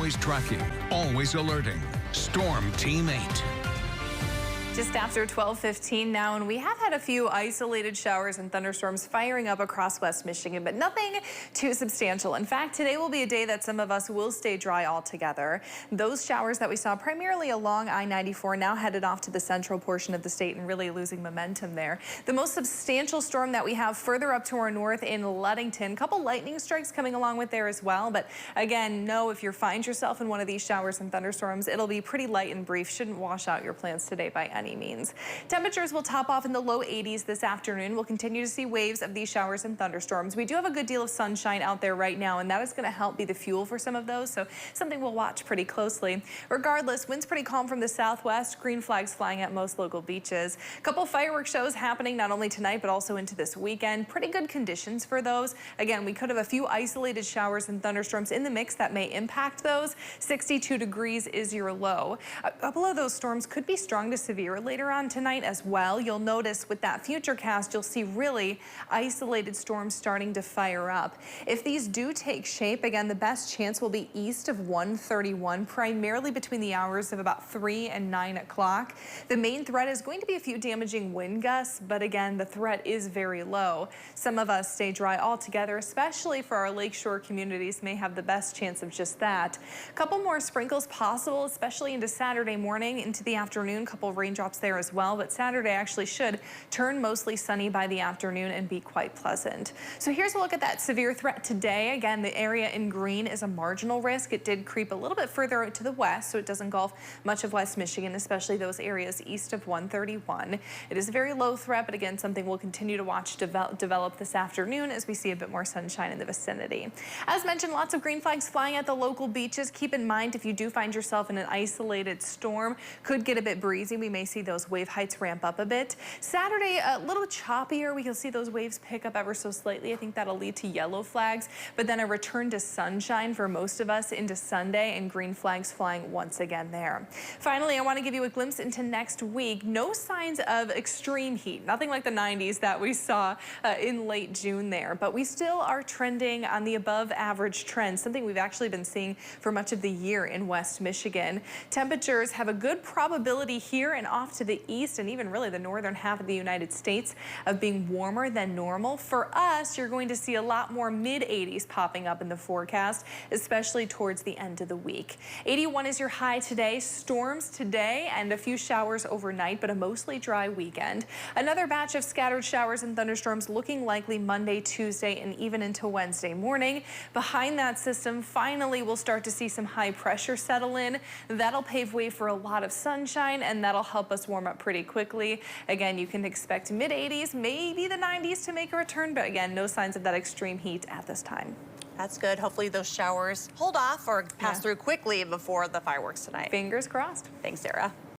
Always tracking, always alerting. Storm Team 8. Just after 12:15 now, and we have had a few isolated showers and thunderstorms firing up across West Michigan, but nothing too substantial. In fact, today will be a day that some of us will stay dry altogether. Those showers that we saw primarily along I-94 now headed off to the central portion of the state and really losing momentum there. The most substantial storm that we have further up to our north in Ludington. A couple lightning strikes coming along with there as well, but again, know if you find yourself in one of these showers and thunderstorms, it'll be pretty light and brief. Shouldn't wash out your plans today by any means. Temperatures will top off in the low 80s this afternoon. We'll continue to see waves of these showers and thunderstorms. We do have a good deal of sunshine out there right now, and that is going to help be the fuel for some of those, so something we'll watch pretty closely. Regardless, winds pretty calm from the southwest, green flags flying at most local beaches. A couple fireworks shows happening not only tonight but also into this weekend. Pretty good conditions for those. Again, we could have a few isolated showers and thunderstorms in the mix that may impact those. 62 degrees is your low. A couple of those storms could be strong to severe later on tonight as well. You'll notice with that future cast, you'll see really isolated storms starting to fire up. If these do take shape, again, the best chance will be east of 131, primarily between the hours of about 3 and 9 o'clock. The main threat is going to be a few damaging wind gusts, but again, the threat is very low. Some of us stay dry altogether, especially for our lakeshore communities, may have the best chance of just that. A couple more sprinkles possible, especially into Saturday morning, into the afternoon. Couple of raindrops there as well, but Saturday actually should turn mostly sunny by the afternoon and be quite pleasant. So here's a look at that severe threat today. Again, the area in green is a marginal risk. It did creep a little bit further out to the west, so it does engulf much of West Michigan, especially those areas east of 131. It is a very low threat, but again, something we'll continue to watch develop this afternoon as we see a bit more sunshine in the vicinity. As mentioned, lots of green flags flying at the local beaches. Keep in mind, if you do find yourself in an isolated storm, could get a bit breezy. We may see those wave heights ramp up a bit. Saturday, a little choppier. We can see those waves pick up ever so slightly. I think that'll lead to yellow flags, but then a return to sunshine for most of us into Sunday, and green flags flying once again there. Finally, I want to give you a glimpse into next week. No signs of extreme heat, nothing like the 90s that we saw in late June there, but we still are trending on the above average trend, something we've actually been seeing for much of the year in West Michigan. Temperatures have a good probability here and off to the east and even really the northern half of the United States of being warmer than normal. For us, you're going to see a lot more mid-80s popping up in the forecast, especially towards the end of the week. 81 is your high today. Storms today and a few showers overnight, but a mostly dry weekend. Another batch of scattered showers and thunderstorms looking likely Monday, Tuesday, and even into Wednesday morning. Behind that system, finally, we'll start to see some high pressure settle in. That'll pave way for a lot of sunshine, and that'll help us warm up pretty quickly. Again, you can expect mid-80s, maybe the 90s to make a return, but again, no signs of that extreme heat at this time. That's good. Hopefully those showers hold off or pass through quickly before the fireworks tonight. Fingers crossed. Thanks, Sarah.